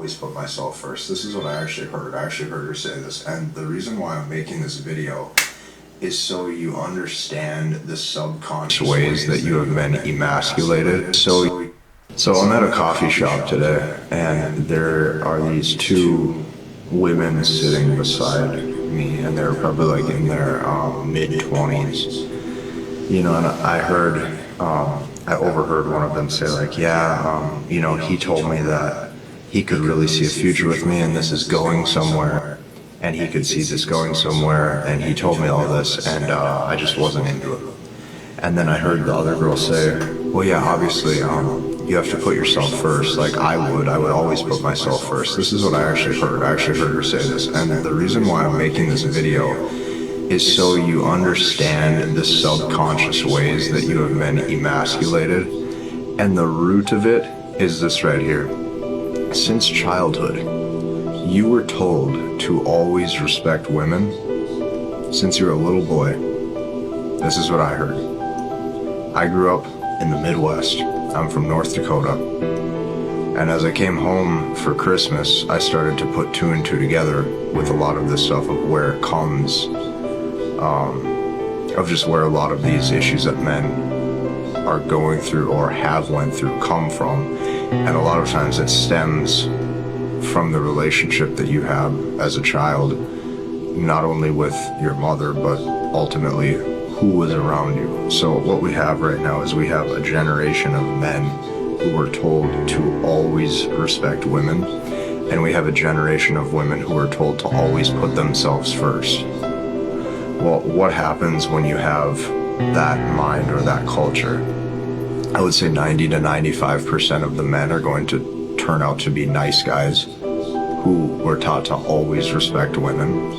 always put myself first. This is what I actually heard. I actually heard her say this. And the reason why I'm making this video is so you understand the subconscious ways that you have been emasculated. So I'm at a coffee shop today, and there are these two women sitting beside me, and they're probably like in their mid-20s. You know, and I overheard one of them say like, you know, he told me that he could really see a future with me, and this is going somewhere, and he could see this going somewhere, and he told me all this, and I just wasn't into it. And then I heard the other girl say, well, yeah, obviously, you have to put yourself first. Like I would always put myself first. This is what I actually heard. I actually heard her say this. And the reason why I'm making this video is so you understand the subconscious ways that you have been emasculated. And the root of it is this right here. Since childhood, you were told to always respect women since you were a little boy. This is what I heard. I grew up in the Midwest. I'm from North Dakota. And as I came home for Christmas, I started to put two and two together with a lot of this stuff of where it comes, of just where a lot of these issues that men are going through or have went through come from. And a lot of times it stems from the relationship that you have as a child, not only with your mother, but ultimately who was around you. So what we have right now is we have a generation of men who were told to always respect women, and we have a generation of women who are told to always put themselves first. Well, what happens when you have that mind or that culture? I would say 90 to 95% of the men are going to turn out to be nice guys who were taught to always respect women.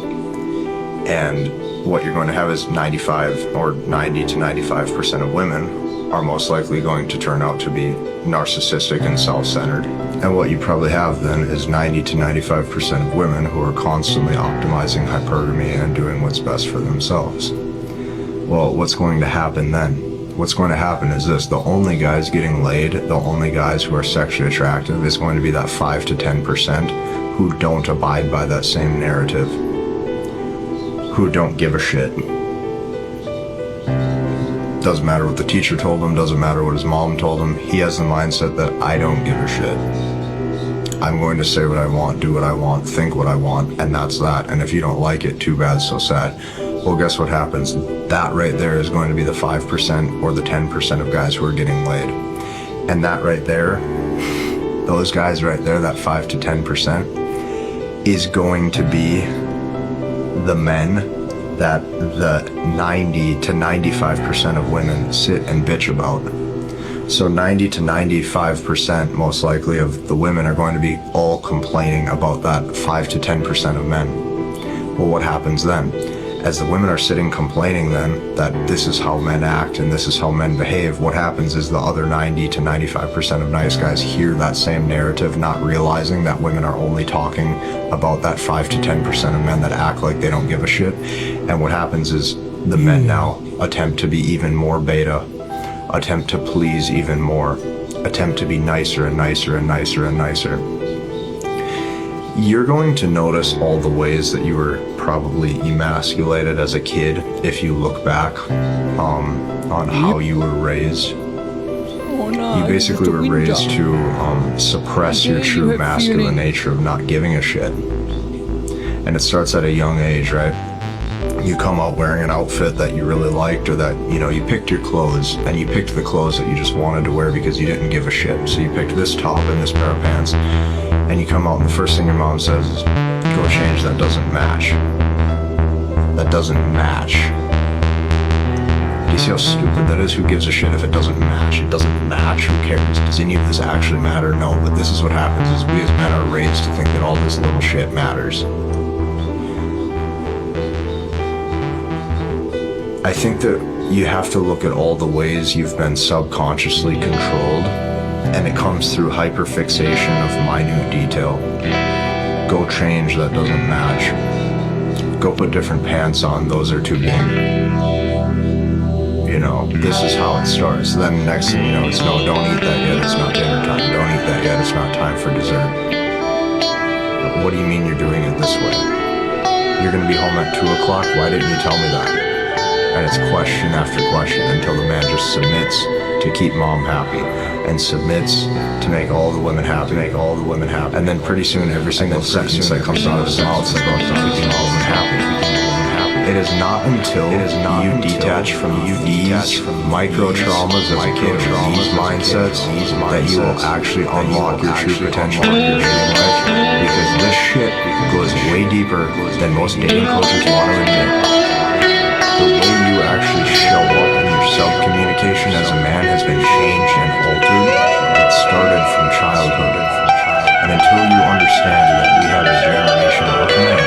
And what you're going to have is 95 or 90 to 95% of women are most likely going to turn out to be narcissistic and self-centered. And what you probably have then is 90 to 95% of women who are constantly optimizing hypergamy and doing what's best for themselves. Well, what's going to happen then? What's going to happen is this: the only guys getting laid, the only guys who are sexually attractive is going to be that 5 to 10% who don't abide by that same narrative, who don't give a shit. Doesn't matter what the teacher told him, doesn't matter what his mom told him. He has the mindset that I don't give a shit. I'm going to say what I want, do what I want, think what I want, and that's that. And if you don't like it, too bad, so sad. Well, guess what happens? That right there is going to be the 5% or the 10% of guys who are getting laid. And that right there, those guys right there, that 5 to 10%, is going to be the men that the 90 to 95% of women sit and bitch about. So 90 to 95% most likely of the women are going to be all complaining about that 5 to 10% of men. Well, what happens then? As the women are sitting complaining then that this is how men act and this is how men behave, what happens is the other 90 to 95% of nice guys hear that same narrative, not realizing that women are only talking about that 5 to 10% of men that act like they don't give a shit. And what happens is the men now attempt to be even more beta, attempt to please even more, attempt to be nicer and nicer and nicer and nicer. You're going to notice all the ways that you were probably emasculated as a kid if you look back on how you were raised. You basically were raised to suppress your true masculine nature of not giving a shit. And it starts at a young age, right? You come out wearing an outfit that you really liked, or that, you know, you picked your clothes, and you picked the clothes that you just wanted to wear because you didn't give a shit. So you picked this top and this pair of pants, and you come out and the first thing your mom says is, go change, that doesn't match. That doesn't match. Do you see how stupid that is? Who gives a shit if it doesn't match? It doesn't match, who cares? Does any of this actually matter? No, but this is what happens is we as men are raised to think that all this little shit matters. I think that you have to look at all the ways you've been subconsciously controlled, and it comes through hyperfixation of minute detail. Go change, that doesn't match. Go put different pants on, those are too big. You know, this is how it starts. Then next thing you know, it's no, don't eat that yet, it's not dinner time. Don't eat that yet, it's not time for dessert. what do you mean you're doing it this way? You're gonna be home at 2 o'clock, why didn't you tell me that? And it's question after question until the man just submits to keep mom happy and submits to make all the women happy, and then pretty soon every single sentence that comes out of his mouth is about keeping all women happy. It is not until you detach from these micro traumas of a kid, these mindsets, that you will actually unlock your true potential in your dating life, because this shit goes way deeper than most dating coaches want to admit. The way you actually show up in your sub-communication as a man has been changed and altered. It started from childhood. And until you understand that we have a generation of men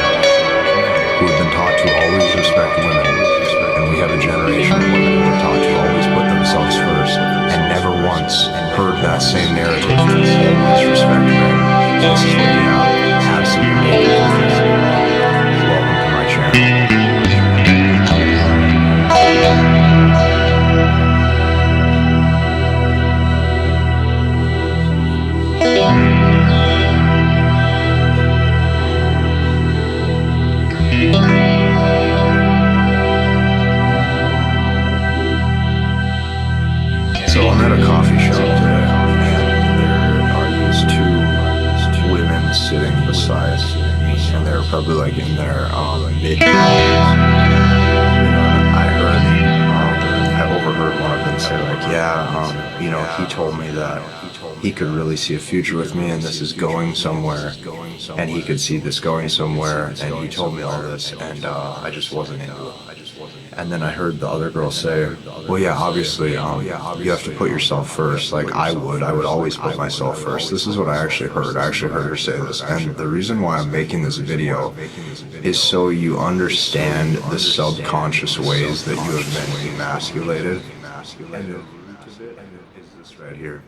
who have been taught to always respect women, and we have a generation of women who are taught to always put themselves first, and never once heard that same narrative to always respect men. This is what you have. Absolute dating. Welcome to my channel. So I'm at a coffee shop today, and there are these two women sitting beside me, and they're probably like in their mid. I've overheard one of them say like, yeah, he told me that he could really see a future with me, and this is going somewhere, and he could see this going somewhere, and he told me all this, and I just wasn't into it. And then I heard the other girl say, well, yeah, obviously, you have to put yourself first. Like I would always put myself first. This is what I actually heard. I actually heard her say this. And the reason why I'm making this video is so you understand the subconscious ways that you have been emasculated. And the root of it is this right here.